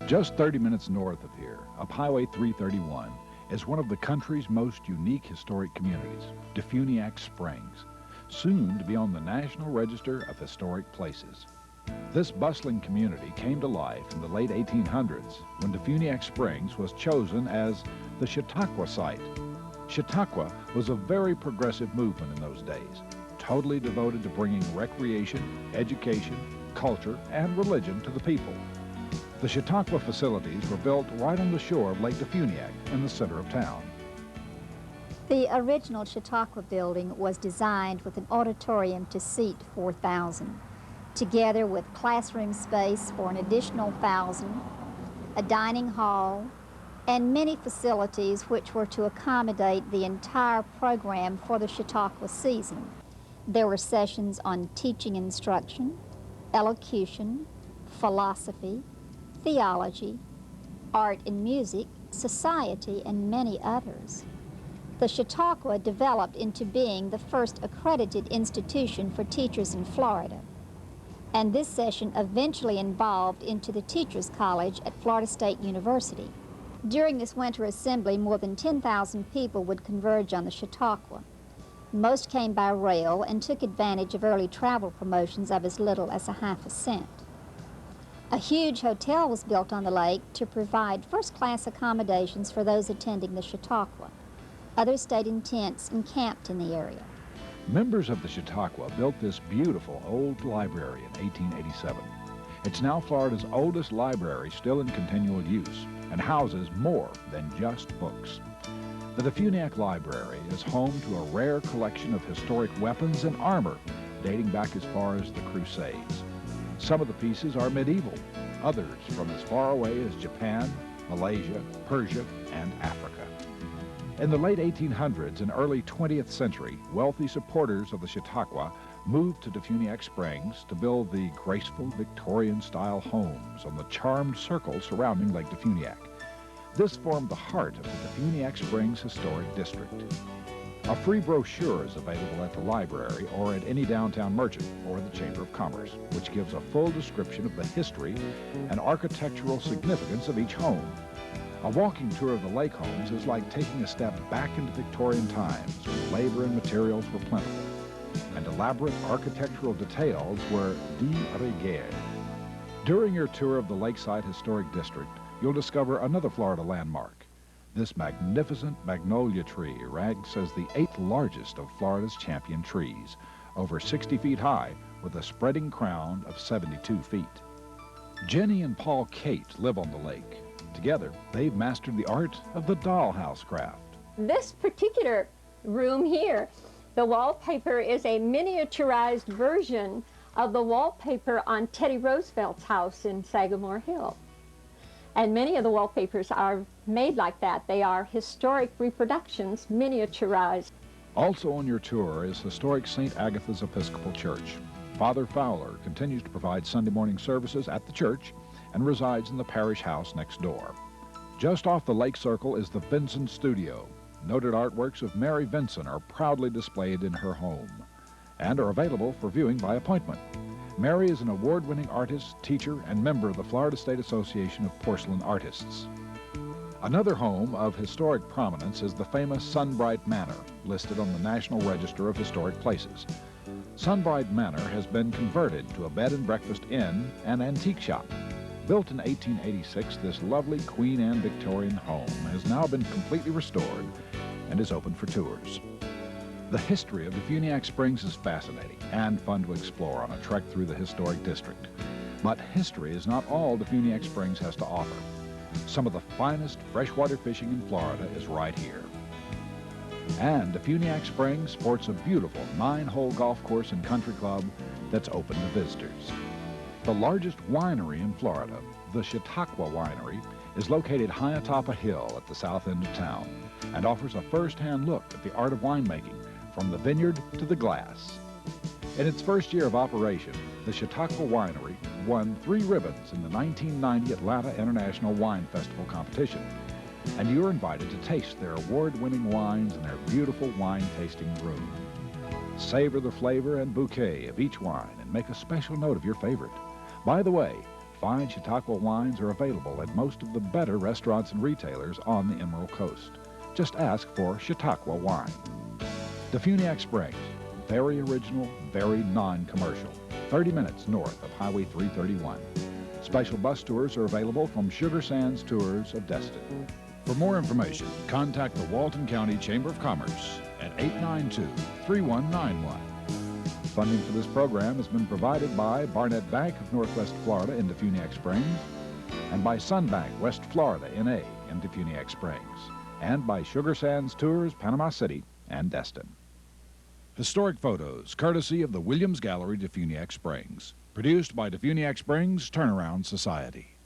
Just 30 minutes north of here, up Highway 331, is one of the country's most unique historic communities, DeFuniak Springs, soon to be on the National Register of Historic Places. This bustling community came to life in the late 1800s when DeFuniak Springs was chosen as the Chautauqua site. Chautauqua was a very progressive movement in those days, totally devoted to bringing recreation, education, culture, and religion to the people. The Chautauqua Facilities were built right on the shore of Lake DeFuniak in the center of town. The original Chautauqua building was designed with an auditorium to seat 4,000, together with classroom space for an additional 1,000, a dining hall, and many facilities which were to accommodate the entire program for the Chautauqua season. There were sessions on teaching instruction, elocution, philosophy, theology, art and music, society, and many others. The Chautauqua developed into being the first accredited institution for teachers in Florida. And this session eventually evolved into the Teachers College at Florida State University. During this winter assembly, more than 10,000 people would converge on the Chautauqua. Most came by rail and took advantage of early travel promotions of as little as a half a cent. A huge hotel was built on the lake to provide first-class accommodations for those attending the Chautauqua. Others stayed in tents and camped in the area. Members of the Chautauqua built this beautiful old library in 1887. It's now Florida's oldest library, still in continual use, and houses more than just books. The DeFuniak Library is home to a rare collection of historic weapons and armor dating back as far as the Crusades. Some of the pieces are medieval, others from as far away as Japan, Malaysia, Persia, and Africa. In the late 1800s and early 20th century, wealthy supporters of the Chautauqua moved to DeFuniak Springs to build the graceful Victorian-style homes on the charmed circle surrounding Lake DeFuniak. This formed the heart of the DeFuniak Springs Historic District. A free brochure is available at the library or at any downtown merchant or the Chamber of Commerce, which gives a full description of the history and architectural significance of each home. A walking tour of the lake homes is like taking a step back into Victorian times when labor and materials were plentiful, and elaborate architectural details were de rigueur. During your tour of the Lakeside Historic District, you'll discover another Florida landmark. This magnificent magnolia tree ranks as the 8th largest of Florida's champion trees, over 60 feet high with a spreading crown of 72 feet. Jenny and Paul Kate live on the lake. Together, they've mastered the art of the dollhouse craft. This particular room here, the wallpaper is a miniaturized version of the wallpaper on Teddy Roosevelt's house in Sagamore Hill. And many of the wallpapers are made like that. They are historic reproductions, miniaturized. Also on your tour is historic St. Agatha's Episcopal Church. Father Fowler continues to provide Sunday morning services at the church and resides in the parish house next door. Just off the lake circle is the Fencin Studio. Noted artworks of Mary Vincent are proudly displayed in her home and are available for viewing by appointment. Mary is an award-winning artist, teacher, and member of the Florida State Association of Porcelain Artists. Another home of historic prominence is the famous Sunbright Manor, listed on the National Register of Historic Places. Sunbright Manor has been converted to a bed and breakfast inn and antique shop. Built in 1886, this lovely Queen Anne Victorian home has now been completely restored and is open for tours. The history of DeFuniak Springs is fascinating and fun to explore on a trek through the historic district. But history is not all DeFuniak Springs has to offer. Some of the finest freshwater fishing in Florida is right here. And DeFuniak Springs sports a beautiful 9-hole golf course and country club that's open to visitors. The largest winery in Florida, the Chautauqua Winery, is located high atop a hill at the south end of town and offers a first-hand look at the art of winemaking from the vineyard to the glass. In its first year of operation, the Chautauqua Winery won 3 ribbons in the 1990 Atlanta International Wine Festival competition, and you're invited to taste their award-winning wines in their beautiful wine-tasting room. Savor the flavor and bouquet of each wine and make a special note of your favorite. By the way, Fine Chautauqua wines are available at most of the better restaurants and retailers on the Emerald Coast. Just ask for Chautauqua wine. DeFuniak Springs, very original, very non-commercial. 30 minutes north of Highway 331. Special bus tours are available from Sugar Sands Tours of Destin. For more information, contact the Walton County Chamber of Commerce at 892-3191. Funding for this program has been provided by Barnett Bank of Northwest Florida in DeFuniak Springs, and by Sun Bank West Florida, N.A. in DeFuniak Springs, and by Sugar Sands Tours, Panama City and Destin. Historic photos, courtesy of the Williams Gallery, DeFuniak Springs. Produced by DeFuniak Springs Turnaround Society.